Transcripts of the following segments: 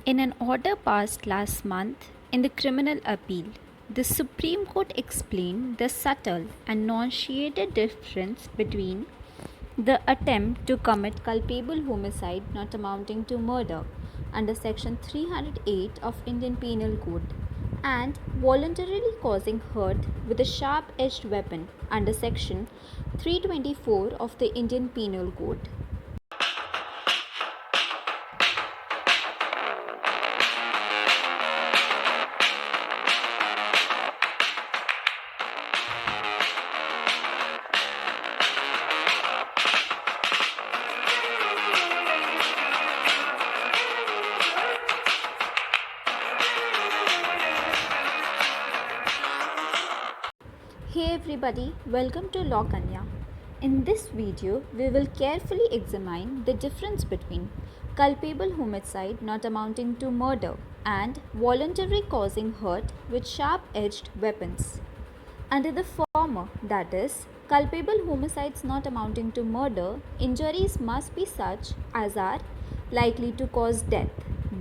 In an order passed last month in the criminal appeal, the Supreme Court explained the subtle and nuanced difference between the attempt to commit culpable homicide not amounting to murder under section 308 of Indian Penal Code and voluntarily causing hurt with a sharp-edged weapon under section 324 of the Indian Penal Code. Hey everybody, welcome to Law Kanya. In this video, we will carefully examine the difference between culpable homicide not amounting to murder and voluntary causing hurt with sharp-edged weapons. Under the former, that is, culpable homicides not amounting to murder, injuries must be such as are likely to cause death.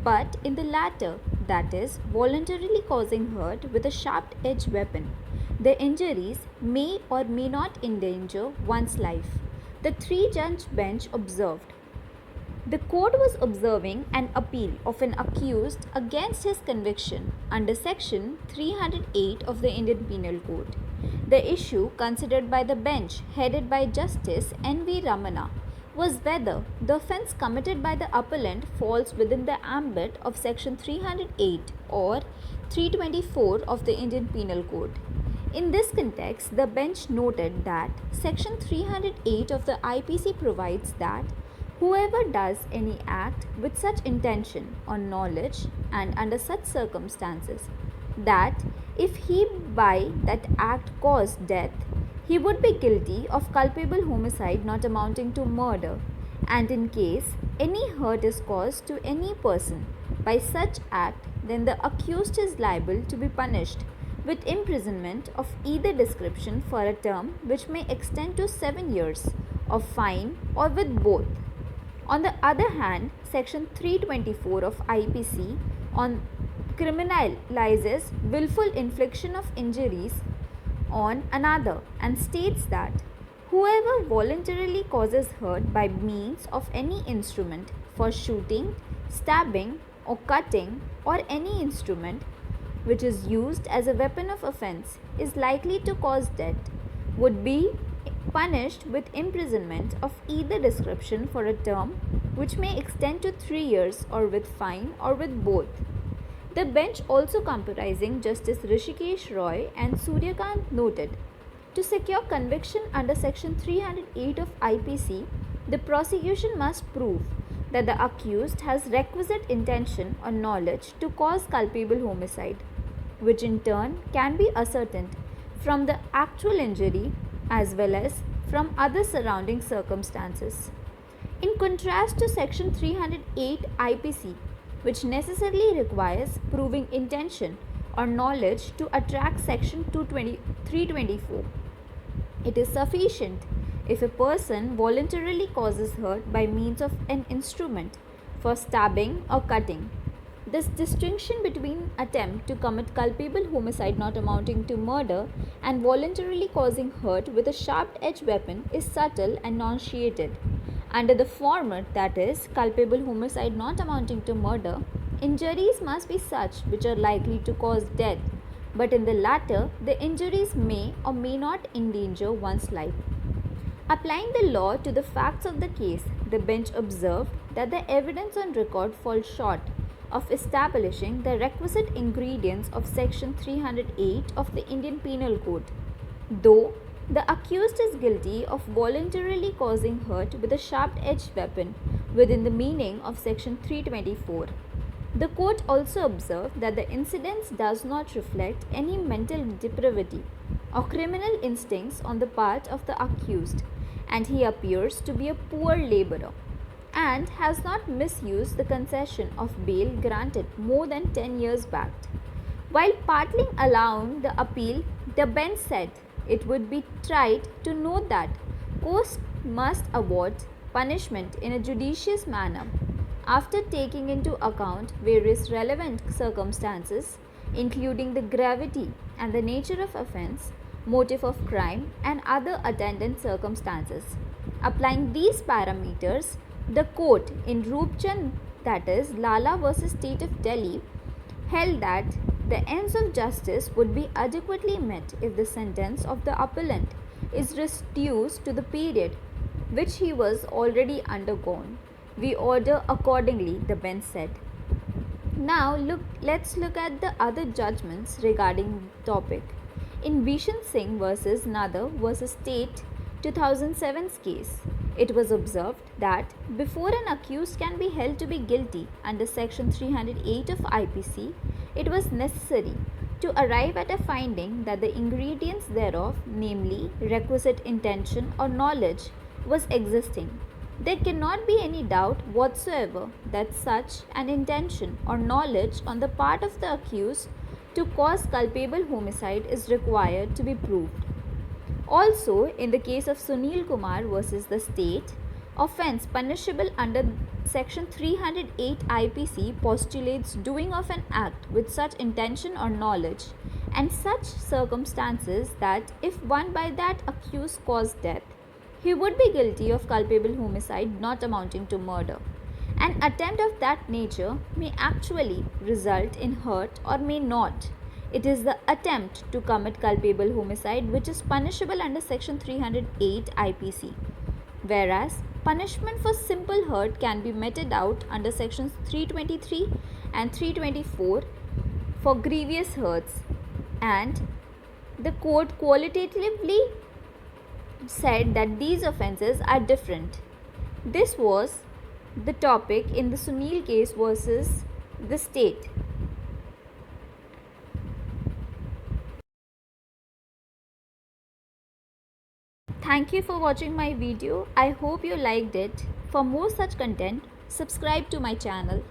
But in the latter, that is, voluntarily causing hurt with a sharp-edged weapon, the injuries may or may not endanger one's life. The three-judge bench observed. The court was observing an appeal of an accused against his conviction under section 308 of the Indian Penal Code. The issue considered by the bench, headed by Justice N.V. Ramana, was whether the offence committed by the appellant falls within the ambit of section 308 or 324 of the Indian Penal Code. In this context, the bench noted that section 308 of the IPC provides that whoever does any act with such intention or knowledge and under such circumstances that if he by that act caused death, he would be guilty of culpable homicide not amounting to murder, and in case any hurt is caused to any person by such act, then the accused is liable to be punished with imprisonment of either description for a term which may extend to 7 years, of fine, or with both. On the other hand, section 324 of IPC criminalizes willful infliction of injuries on another and states that whoever voluntarily causes hurt by means of any instrument for shooting, stabbing, or cutting, or any instrument which is used as a weapon of offence is likely to cause death would be punished with imprisonment of either description for a term which may extend to 3 years or with fine or with both. The bench, also comprising Justice Hrishikesh Roy and Surya noted, to secure conviction under section 308 of IPC, the prosecution must prove that the accused has requisite intention or knowledge to cause culpable homicide, which in turn can be ascertained from the actual injury as well as from other surrounding circumstances. In contrast to section 308 IPC, which necessarily requires proving intention or knowledge to attract section 324, it is sufficient if a person voluntarily causes hurt by means of an instrument for stabbing or cutting. This distinction between attempt to commit culpable homicide not amounting to murder and voluntarily causing hurt with a sharp-edged weapon is subtle and nuanced. Under the former, that is, culpable homicide not amounting to murder, injuries must be such which are likely to cause death, but in the latter, the injuries may or may not endanger one's life. Applying the law to the facts of the case, the bench observed that the evidence on record falls short of establishing the requisite ingredients of section 308 of the Indian Penal Code. Though the accused is guilty of voluntarily causing hurt with a sharp-edged weapon within the meaning of section 324, the court also observed that the incident does not reflect any mental depravity or criminal instincts on the part of the accused, and he appears to be a poor laborer and has not misused the concession of bail granted more than 10 years back. While partly allowing the appeal, the bench said it would be tried to note that courts must award punishment in a judicious manner after taking into account various relevant circumstances, including the gravity and the nature of offence, motive of crime, and other attendant circumstances. Applying these parameters, the court in ROOP, that is LALA versus State of Delhi, held that the ends of justice would be adequately met if the sentence of the appellant is reduced to the period which he was already undergone. We order accordingly, the bench said. Now let's look at the other judgments regarding the topic. In Bishan Singh versus Nadar versus State 2007's case, it was observed that before an accused can be held to be guilty under section 308 of IPC, it was necessary to arrive at a finding that the ingredients thereof, namely requisite intention or knowledge, was existing. There cannot be any doubt whatsoever that such an intention or knowledge on the part of the accused to cause culpable homicide is required to be proved. Also, in the case of Sunil Kumar versus the state, offence punishable under section 308 IPC postulates doing of an act with such intention or knowledge and such circumstances that if one by that accused caused death, he would be guilty of culpable homicide not amounting to murder. An attempt of that nature may actually result in hurt or may not. It is the attempt to commit culpable homicide which is punishable under section 308 IPC, whereas punishment for simple hurt can be meted out under sections 323 and 324 for grievous hurts, and the court qualitatively said that these offences are different. This was the topic in the Sunil case versus the state. Thank you for watching my video. I hope you liked it. For more such content, subscribe to my channel.